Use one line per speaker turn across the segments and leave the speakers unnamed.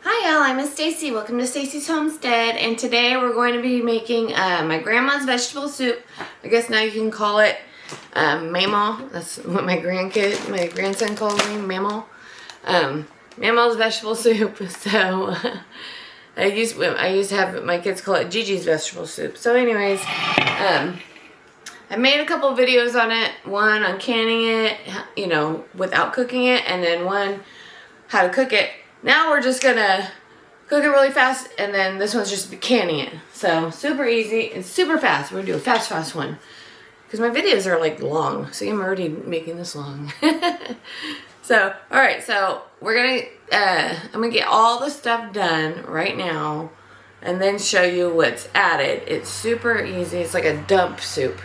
Hi y'all, I'm Miss Stacy. Welcome to Stacy's Homestead, and today we're going to be making my grandma's vegetable soup. I guess now you can call it Mamaw. That's what my grandson calls me, Mamaw. Mamaw's vegetable soup. So I used to have my kids call it Gigi's vegetable soup. So anyways, I made a couple videos on it. One on canning it, you know, without cooking it, and then one how to cook it. Now we're just gonna cook it really fast, and then this one's just canning it. So super easy and super fast. We're gonna do a fast one because my videos are like long. See, I'm already making this long. So all right, so we're gonna I'm gonna get all the stuff done right now, and then show you what's added. It's super easy. It's like a dump soup.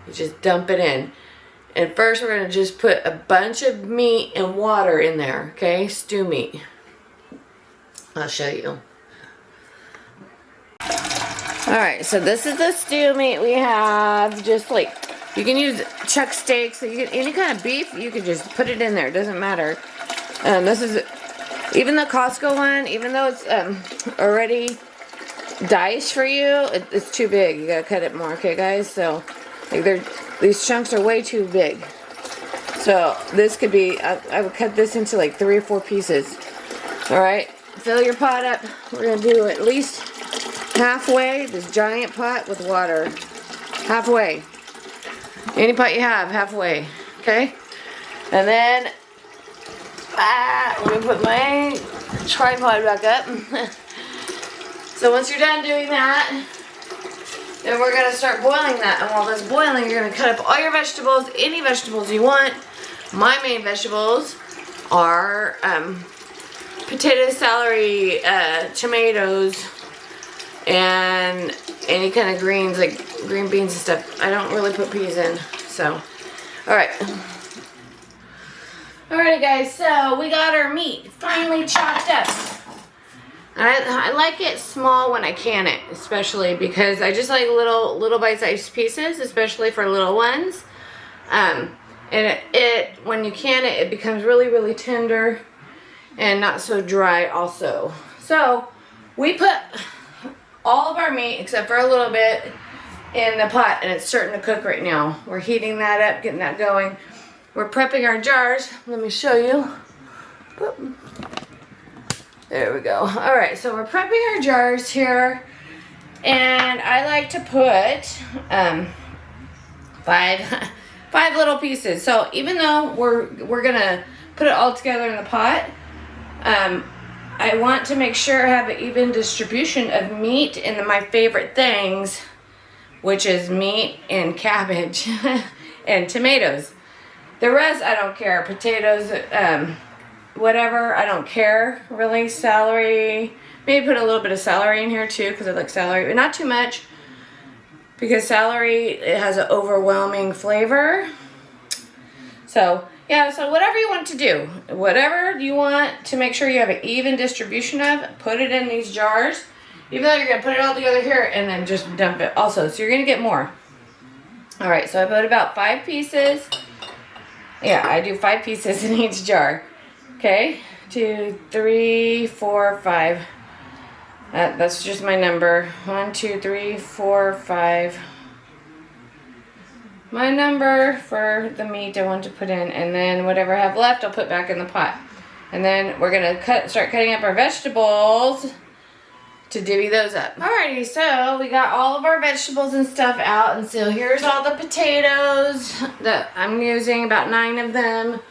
You just dump it in. And first we're gonna just put a bunch of meat and water in there. Okay, stew meat. I'll show you. Alright, so this is the stew meat we have. Just like, you can use chuck steaks, so you can, any kind of beef, you can just put it in there. It doesn't matter. This is, even the Costco one, even though it's already diced for you, it's too big. You gotta cut it more, okay guys? So, like these chunks are way too big. So, this could be, I would cut this into like 3 or 4 pieces. Alright? Fill your pot up. We're going to do at least halfway, this giant pot with water. Halfway. Any pot you have, halfway. Okay? And then, let me put my tripod back up. So once you're done doing that, then we're going to start boiling that. And while that's boiling, you're going to cut up all your vegetables, any vegetables you want. My main vegetables are, potatoes, celery, tomatoes, and any kind of greens, like green beans and stuff. I don't really put peas in, so. Alright. Alrighty guys, so we got our meat finally chopped up. I like it small when I can it, especially because I just like little bite-sized pieces, especially for little ones. And when you can it, it becomes really tender and not so dry also. So we put all of our meat, except for a little bit, in the pot, and it's starting to cook right now. We're heating that up, getting that going. We're prepping our jars. Let me show you. There we go. All right, so we're prepping our jars here, and I like to put five little pieces. So even though we're gonna put it all together in the pot, I want to make sure I have an even distribution of meat and my favorite things, which is meat and cabbage and tomatoes. The rest I don't care. Potatoes, whatever, I don't care really. Celery, maybe put a little bit of celery in here too because I like celery, but not too much because celery, it has an overwhelming flavor. So yeah, so whatever you want to do, whatever you want to make sure you have an even distribution of, put it in these jars. Even though you're going to put it all together here and then just dump it also. So you're going to get more. Alright, so I put about 5 pieces. Yeah, I do 5 pieces in each jar. Okay, 2, 3, 4, 5. That's just my number. 1, 2, 3, 4, 5. My number for the meat I want to put in, and then whatever I have left I'll put back in the pot. And then we're gonna start cutting up our vegetables to divvy those up. Alrighty, so we got all of our vegetables and stuff out, and so here's all the potatoes that I'm using, about 9 of them.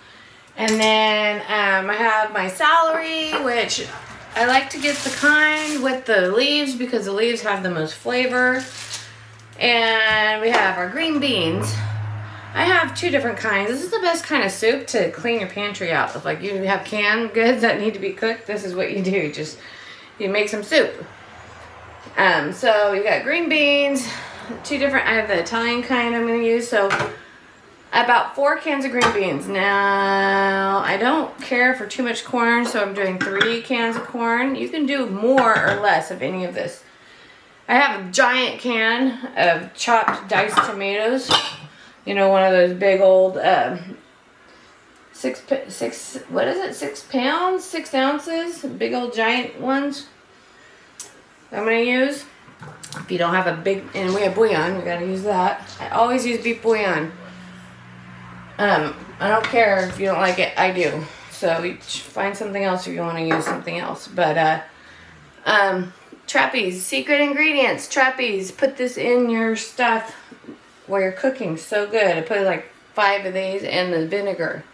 And then I have my celery, which I like to get the kind with the leaves because the leaves have the most flavor. And we have our green beans. I have 2 different kinds. This is the best kind of soup to clean your pantry out. If like you have canned goods that need to be cooked, this is what you do. Just you make some soup. So you got green beans, 2 different. I have the Italian kind I'm going to use. So about 4 cans of green beans. Now I don't care for too much corn, so I'm doing 3 cans of corn. You can do more or less of any of this. I have a giant can of chopped diced tomatoes. You know, one of those big old what is it? 6 pounds, 6 ounces, big old giant ones. I'm gonna use. If you don't have a big, and we have bouillon, we gotta use that. I always use beef bouillon. I don't care if you don't like it, I do. So you find something else if you want to use something else. But trapeze, secret ingredients, trapeze. Put this in your stuff while you're cooking. So good. I put like 5 of these and the vinegar.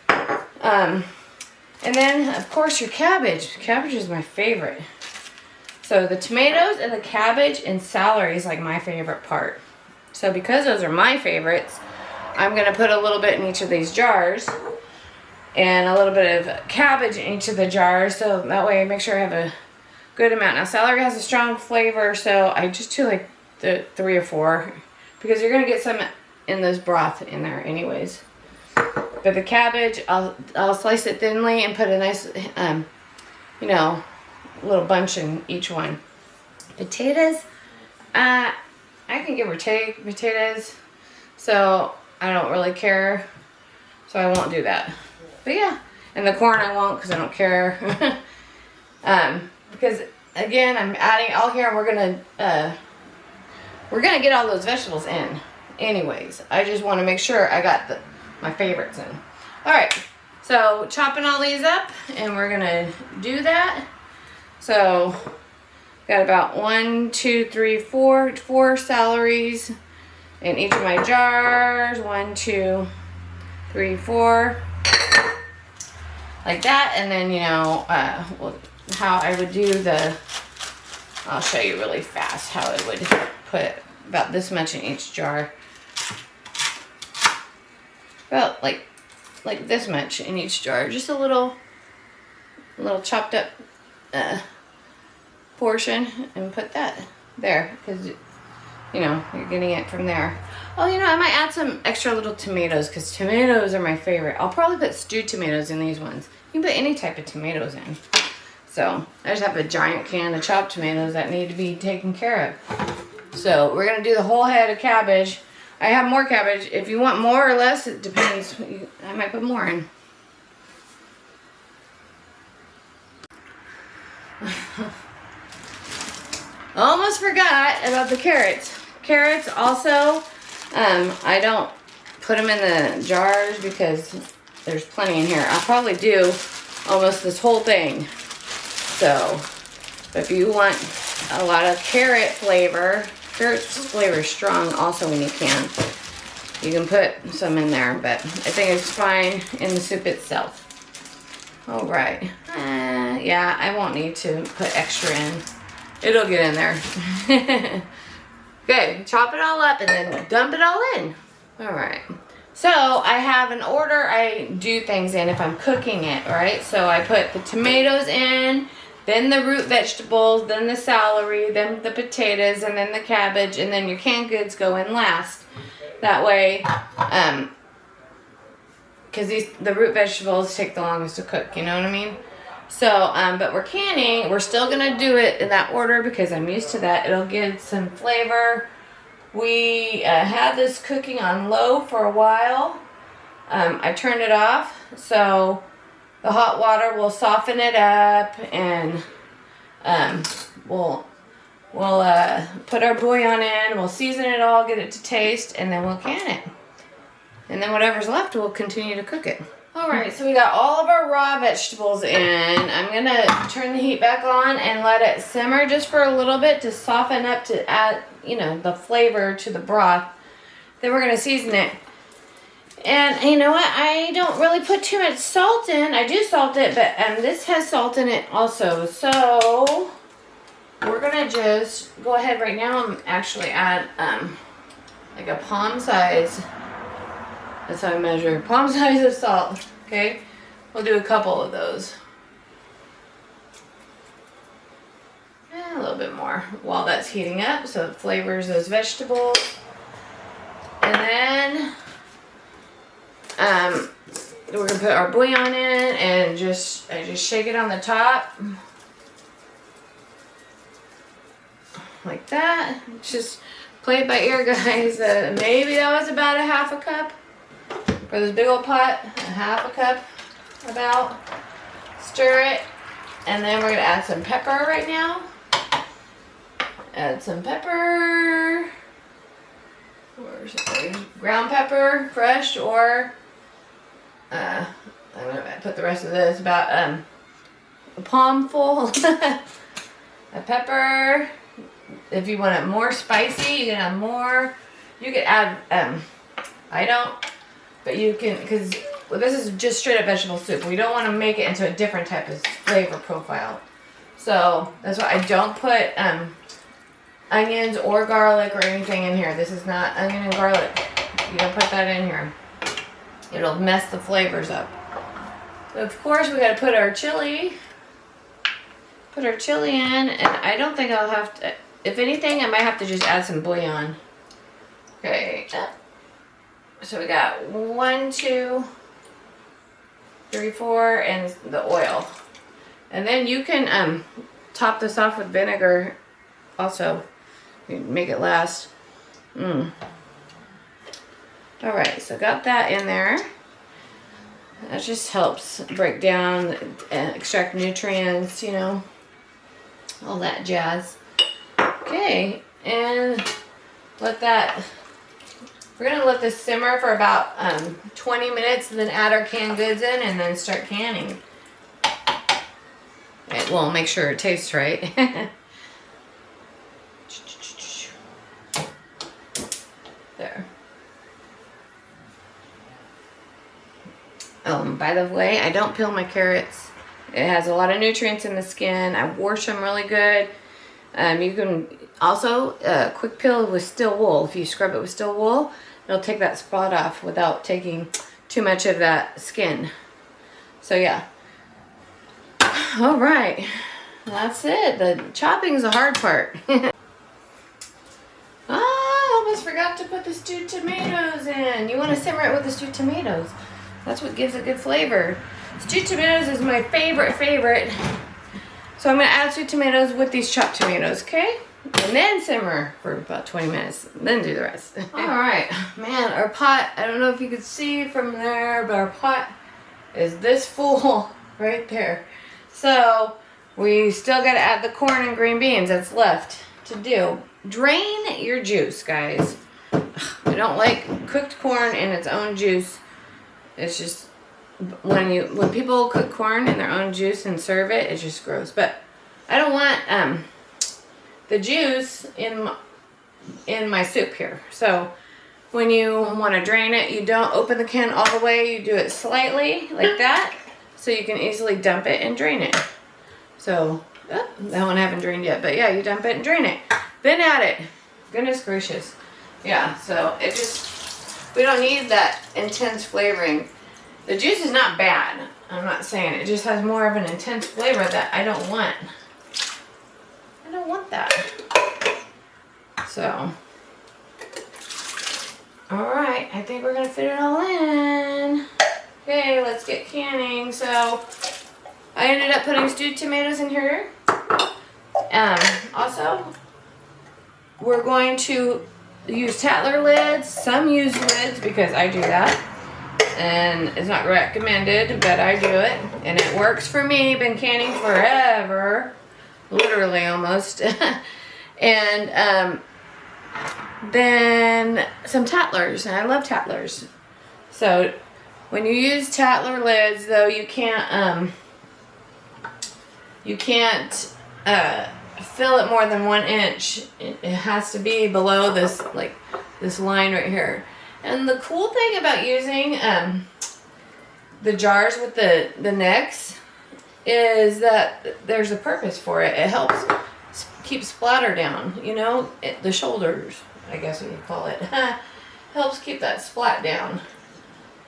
And then of course your cabbage. Cabbage is my favorite. So the tomatoes and the cabbage and celery is like my favorite part. So because those are my favorites, I'm going to put a little bit in each of these jars and a little bit of cabbage in each of the jars, so that way I make sure I have a good amount. Now celery has a strong flavor, so I just do like the 3 or 4 because you're going to get some in this broth in there anyways. But the cabbage, I'll slice it thinly and put a nice, you know, little bunch in each one. Potatoes, I can give or take potatoes, so I don't really care, so I won't do that. But yeah, and the corn I won't because I don't care. Because again, I'm adding all here, and we're gonna get all those vegetables in, anyways. I just want to make sure I got my favorites in. All right, so chopping all these up, and we're gonna do that. So got about 1, 2, 3, 4 celeries in each of my jars. 1, 2, 3, 4, like that. And then, you know, how I would do I'll show you really fast how I would put about this much in each jar. About like this much in each jar. Just a little chopped up portion, and put that there because, you know, you're getting it from there. Oh, you know, I might add some extra little tomatoes because tomatoes are my favorite. I'll probably put stewed tomatoes in these ones. You can put any type of tomatoes in. So I just have a giant can of chopped tomatoes that need to be taken care of. So we're going to do the whole head of cabbage. I have more cabbage. If you want more or less, it depends. I might put more in. Almost forgot about the carrots. Carrots also, I don't put them in the jars because there's plenty in here. I'll probably do almost this whole thing. So, if you want a lot of carrot flavor is strong also when you can. You can put some in there, but I think it's fine in the soup itself. All right. Yeah, I won't need to put extra in. It'll get in there. Okay, chop it all up and then dump it all in. All right. So I have an order I do things in if I'm cooking it, right? So I put the tomatoes in, then the root vegetables, then the celery, then the potatoes, and then the cabbage, and then your canned goods go in last. That way, because the root vegetables take the longest to cook, you know what I mean? So, but we're canning. We're still going to do it in that order because I'm used to that. It'll give some flavor. We had this cooking on low for a while. I turned it off, so the hot water will soften it up, and we'll put our bouillon in. We'll season it all, get it to taste, and then we'll can it. And then whatever's left, we'll continue to cook it. Alright, so we got all of our raw vegetables in. I'm going to turn the heat back on and let it simmer just for a little bit to soften up, to add, you know, the flavor to the broth. Then we're going to season it. And you know what? I don't really put too much salt in. I do salt it, but this has salt in it also. So we're going to just go ahead right now and actually add like a palm size. That's how I measure. Palm size of salt. Okay? We'll do a couple of those. And a little bit more while that's heating up so it flavors those vegetables. And then we're going to put our bouillon in and I just shake it on the top. Like that. Just play it by ear, guys. Maybe that was about a half a cup. for this big old pot, a half a cup about. Stir it, and then we're gonna add some pepper right now. Add some pepper. Where's it? Ground pepper, fresh, or I'm gonna put the rest of this about a palm full of pepper. If you want it more spicy, you can add more. You could add I don't, but you can, because this is just straight up vegetable soup. We don't want to make it into a different type of flavor profile. So that's why I don't put onions or garlic or anything in here. This is not onion and garlic. You don't put that in here. It'll mess the flavors up. Of course, we gotta put our chili. Put our chili in, and I don't think I'll have to, if anything, I might have to just add some bouillon. Okay. So we got 1, 2, 3, 4, and the oil. And then you can top this off with vinegar also. You can make it last. Alright, so got that in there. That just helps break down and extract nutrients, you know, all that jazz. Okay, and let that, we're gonna let this simmer for about 20 minutes and then add our canned goods in and then start canning. It will make sure it tastes right. There. By the way, I don't peel my carrots. It has a lot of nutrients in the skin. I wash them really good. You can also quick peel with steel wool. If you scrub it with steel wool, it'll take that spot off without taking too much of that skin. So yeah. All right, that's it. The chopping is the hard part. I almost forgot to put the stewed tomatoes in. You want to simmer it with the stewed tomatoes. That's what gives it good flavor. Stewed tomatoes is my favorite. So I'm going to add stewed tomatoes with these chopped tomatoes, okay? And then simmer for about 20 minutes. Then do the rest. All right, man, our pot, I don't know if you could see from there, but our pot is this full right there. So we still got to add the corn and green beans that's left to do. Drain your juice, guys. I don't like cooked corn in its own juice. It's just, when people cook corn in their own juice and serve it, it's just gross. But I don't want the juice in my soup here. So when you want to drain it, you don't open the can all the way. You do it slightly like that, so you can easily dump it and drain it. So that one I haven't drained yet, but yeah, you dump it and drain it. Then add it. Goodness gracious. Yeah, so it just, we don't need that intense flavoring. The juice is not bad. I'm not saying it just has more of an intense flavor that I don't want. I don't want that. So, all right, I think we're gonna fit it all in. Okay, let's get canning. So, I ended up putting stewed tomatoes in here. Also, we're going to use tattler lids. Some use lids because I do that. And it's not recommended, but I do it. And it works for me. Been canning forever. Literally almost. And then some tattlers. And I love tattlers. So when you use tattler lids, though, you can't fill it more than 1 inch. It has to be below this, like this line right here. And the cool thing about using the jars with the necks is that there's a purpose for it. It helps keep splatter down, you know, the shoulders, I guess what you call it. Helps keep that splat down.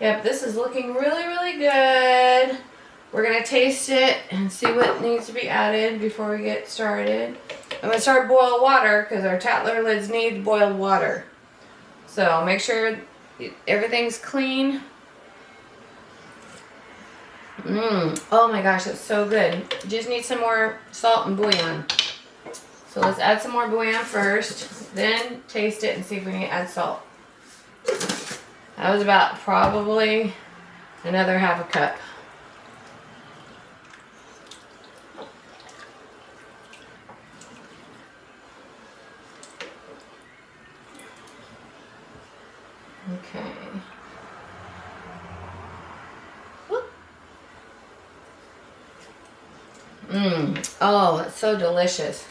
Yep, this is looking really, really good. We're going to taste it and see what needs to be added before we get started. I'm going to start boiled water because our tattler lids need boiled water. So make sure everything's clean. Oh my gosh, that's so good. You just need some more salt and bouillon. So let's add some more bouillon first, then taste it and see if we need to add salt. That was about probably another half a cup. Okay. Oh, it's so delicious.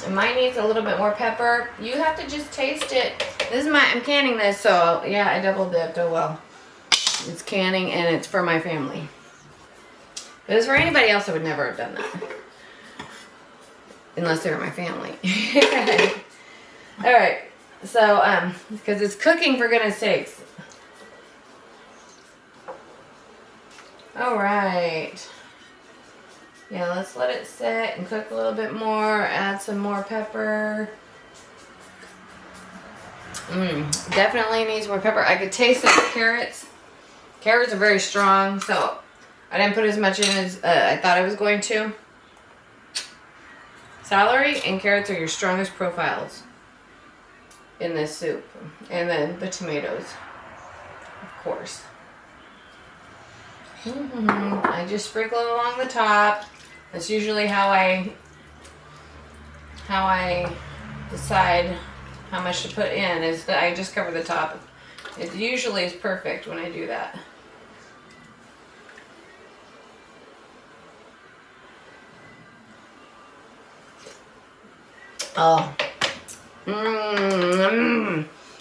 And mine needs a little bit more pepper. You have to just taste it. This is I'm canning this, so yeah, I double dipped. Oh well. It's canning and it's for my family. If it was for anybody else, I would never have done that. Unless they were my family. Alright. So, because it's cooking for goodness sakes. Alright. Yeah, let's let it sit and cook a little bit more. Add some more pepper. Definitely needs more pepper. I could taste the carrots. Carrots are very strong, so I didn't put as much in as I thought I was going to. Celery and carrots are your strongest profiles in this soup. And then the tomatoes, of course. I just sprinkle it along the top. That's usually how I decide how much to put in, is that I just cover the top. It usually is perfect when I do that. Oh.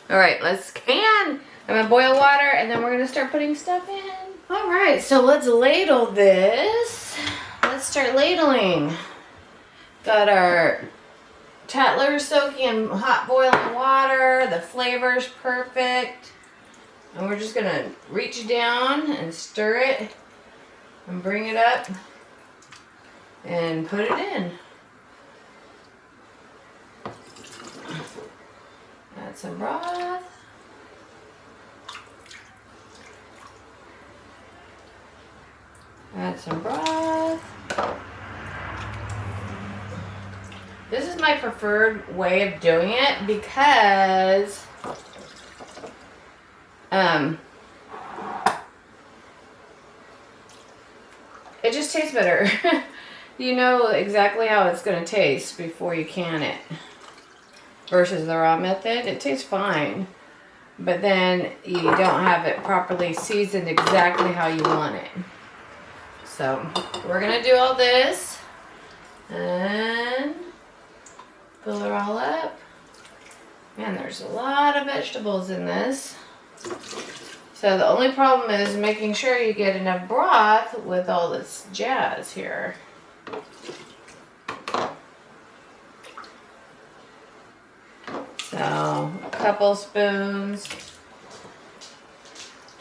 Alright, let's can. I'm gonna boil water and then we're gonna start putting stuff in. Alright, so let's ladle this. Let's start ladling. Got our tattler soaking in hot boiling water. The flavor's perfect. And we're just gonna reach down and stir it and bring it up and put it in. Add some broth. Add some broth. This is my preferred way of doing it because it just tastes better. You know exactly how it's going to taste before you can it. Versus the raw method, it tastes fine. But then you don't have it properly seasoned exactly how you want it. So we're going to do all this and fill it all up. Man, there's a lot of vegetables in this. So the only problem is making sure you get enough broth with all this jazz here. So a couple spoons.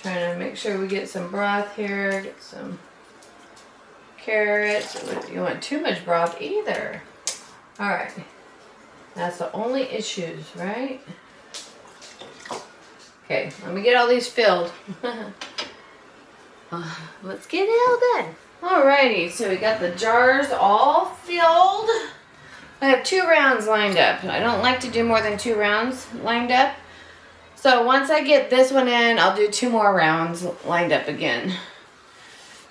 Trying to make sure we get some broth here. Get some carrots. You don't want too much broth either. Alright. That's the only issues, right? Okay, let me get all these filled. Let's get it all done. Alrighty, so we got the jars all filled. I have 2 rounds lined up. I don't like to do more than 2 rounds lined up. So once I get this one in, I'll do 2 more rounds lined up again.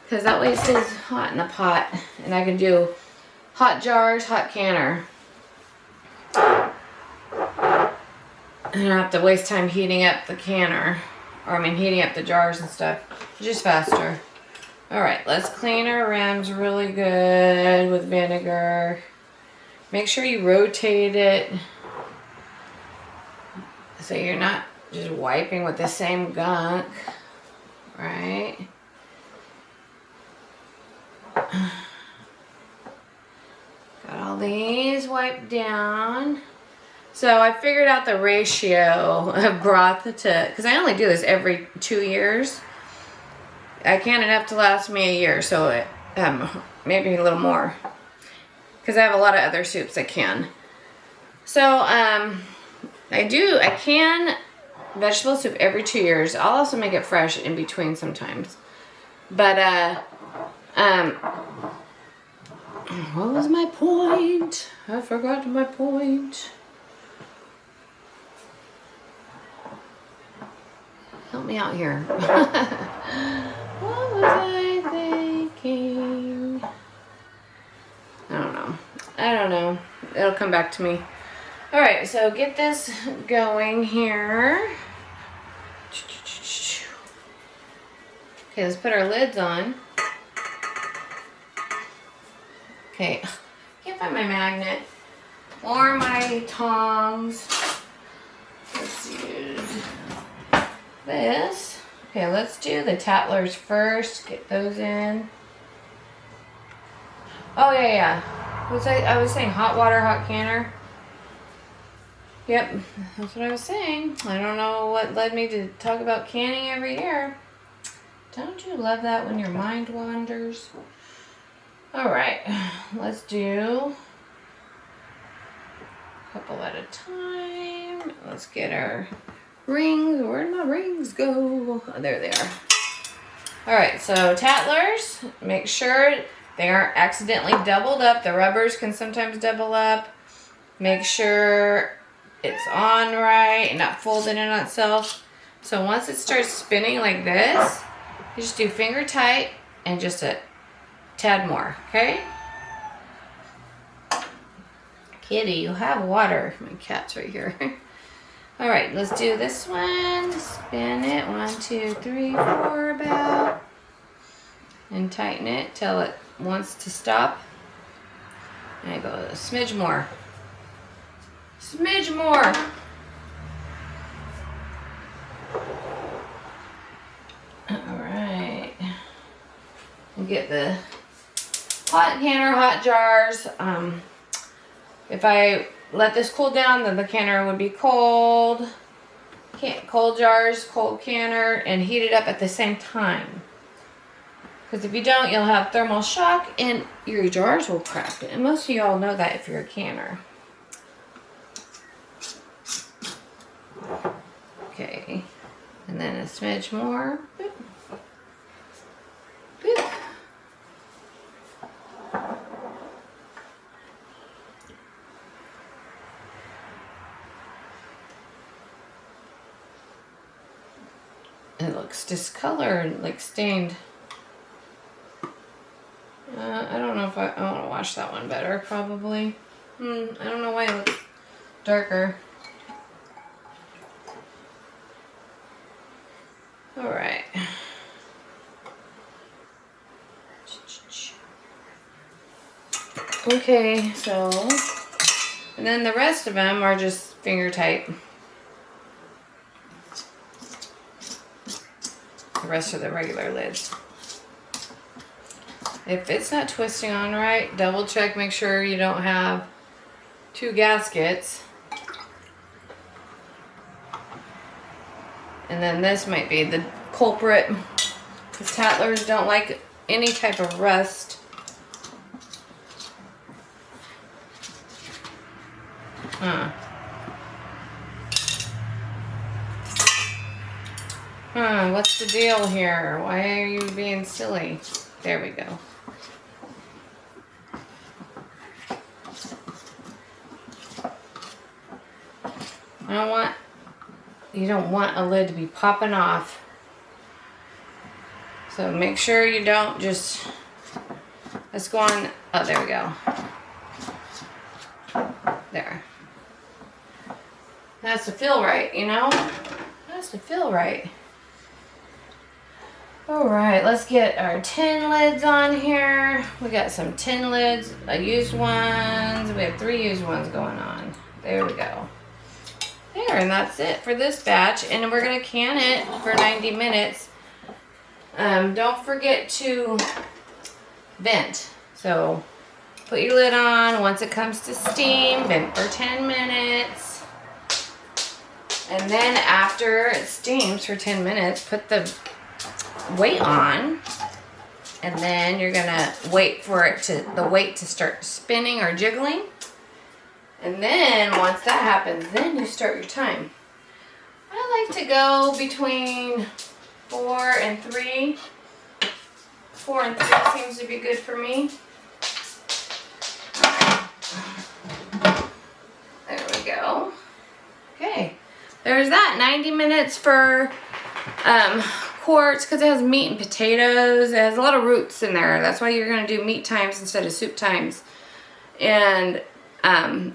Because that way it stays hot in the pot. And I can do hot jars, hot canner. I don't have to waste time heating up the canner. Or I mean heating up the jars and stuff. It's just faster. Alright, let's clean our rims really good with vinegar. Make sure you rotate it so you're not just wiping with the same gunk, right? Got all these wiped down. So I figured out the ratio of broth to, because I only do this every 2 years. I can enough to last me a year, so it, maybe a little more. Because I have a lot of other soups I can. So, I can vegetable soup every 2 years. I'll also make it fresh in between sometimes. But, what was my point? I forgot my point. me out here. What was I thinking? I don't know. It'll come back to me. All right, so get this going here. Okay, let's put our lids on. Okay, can't find my magnet or my tongs. Let's use this. Okay, let's do the tattlers first. Get those in. Oh yeah. I was saying hot water, hot canner. Yep, that's what I was saying. I don't know what led me to talk about canning every year. Don't you love that when your mind wanders? All right, let's do a couple at a time. Let's get our rings. Where'd my rings go? Oh, there they are. All right, so tattlers, make sure they aren't accidentally doubled up. The rubbers can sometimes double up. Make sure it's on right and not folded in on itself. So once it starts spinning like this, you just do finger tight and just a tad more, okay? Kitty, you have water. My cat's right here. All right, let's do this one. Spin it, 1, 2, 3, 4 about. And tighten it till it wants to stop. And I go a smidge more. Smidge more. All right. We'll get the hot canner, hot jars. If I let this cool down, then the canner would be cold. Cold jars, cold canner, and heat it up at the same time. Because if you don't, you'll have thermal shock and your jars will crack. And most of you all know that if you're a canner. Okay, and then a smidge more. Boop. Boop. It looks discolored, like stained. I don't know if I want to wash that one better, probably. I don't know why it looks darker. All right. Okay, so, and then the rest of them are just finger tight. The rest are the regular lids. If it's not twisting on right, double check, make sure you don't have 2 gaskets. And then this might be the culprit, because tattlers don't like any type of rust. What's the deal here? Why are you being silly? There we go. You don't want a lid to be popping off. So make sure you don't just, let's go on, oh, there we go. There. That's to feel right, you know? That's to feel right. Alright, let's get our tin lids on here. We got some tin lids, used ones. We have 3 used ones going on. There we go. There, and that's it for this batch. And we're going to can it for 90 minutes. Don't forget to vent. So, put your lid on. Once it comes to steam, vent for 10 minutes. And then after it steams for 10 minutes, put the weight on, and then you're gonna wait for it to the weight to start spinning or jiggling, and then once that happens, then you start your time. I like to go between 4 and 3. 4 and 3 seems to be good for me. There we go. Okay, there's that. 90 minutes for quarts because it has meat and potatoes. It has a lot of roots in there. That's why you're going to do meat times instead of soup times. And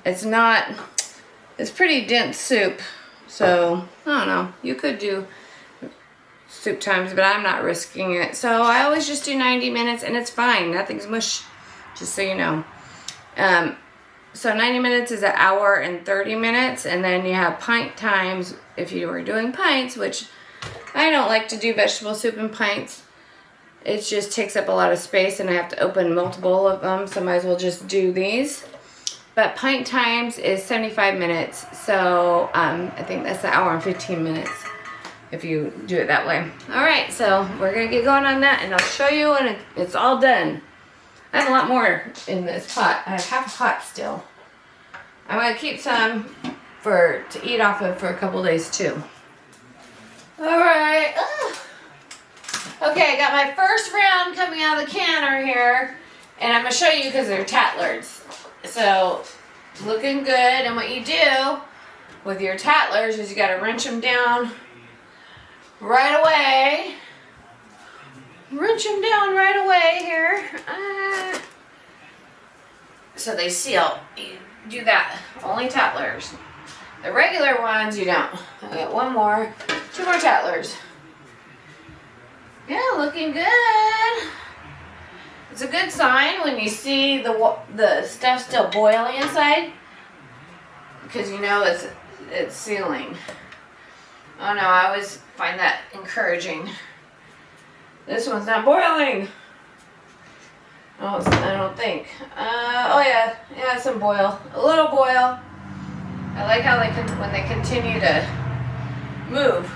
it's pretty dense soup. So, I don't know. You could do soup times, but I'm not risking it. So, I always just do 90 minutes and it's fine. Nothing's mush, just so you know. So 90 minutes is an hour and 30 minutes. And then you have pint times if you were doing pints, which I don't like to do vegetable soup in pints. It just takes up a lot of space and I have to open multiple of them. So I might as well just do these. But pint times is 75 minutes. So I think that's an hour and 15 minutes if you do it that way. All right, so we're going to get going on that and I'll show you when it's all done. I have a lot more in this pot. I have half a pot still. I'm going to keep some to eat off of for a couple days too. All right. Okay, I got my first round coming out of the canner here. And I'm going to show you because they're tattlers. So, looking good. And what you do with your tattlers is you got to wrench them down right away. Wrench them down right away here. So they seal. You do that. Only tattlers. The regular ones, you don't. I got one more. 2 more tattlers. Yeah, looking good. It's a good sign when you see the stuff still boiling inside, because you know it's sealing. Oh no, I always find that encouraging. This one's not boiling. Oh, I don't think. Oh yeah, some boil. A little boil. I like how when they continue to move.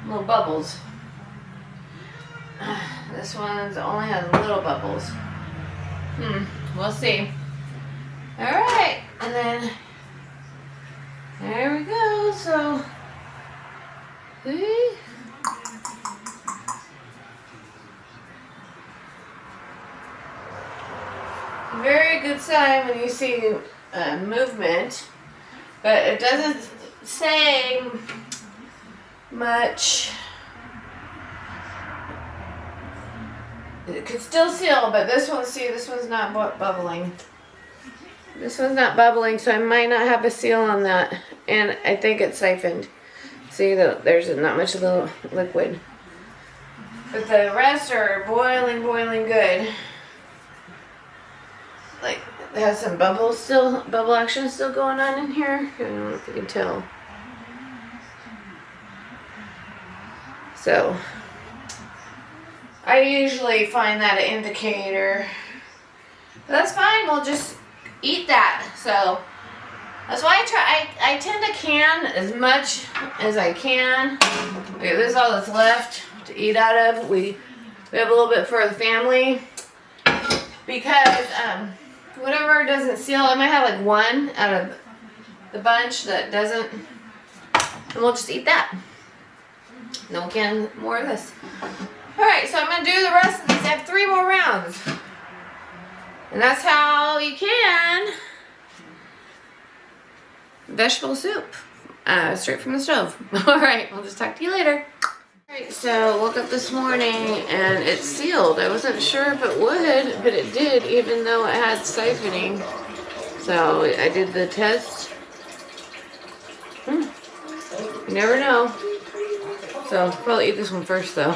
Little bubbles. This one's only has little bubbles. We'll see. Alright, and then there we go. So, see? Very good sign when you see movement, but it doesn't say much. It could still seal, but this one's not bubbling. This one's not bubbling, so I might not have a seal on that. And I think it's siphoned. See, there's not much little liquid. But the rest are boiling good. Like, it has some bubble action still going on in here. I don't know if you can tell. So, I usually find that an indicator. But that's fine, we'll just eat that. So, that's why I tend to can as much as I can. Okay, this is all that's left to eat out of. We have a little bit for the family. Because, whatever doesn't seal, I might have like one out of the bunch that doesn't. And we'll just eat that. And then we'll can more of this. Alright, so I'm going to do the rest of these. I have 3 more rounds. And that's how you can vegetable soup. Straight from the stove. Alright, I'll just talk to you later. Alright, so woke up this morning and it's sealed. I wasn't sure if it would, but it did, even though it had siphoning. So I did the test. You never know. So, probably eat this one first though.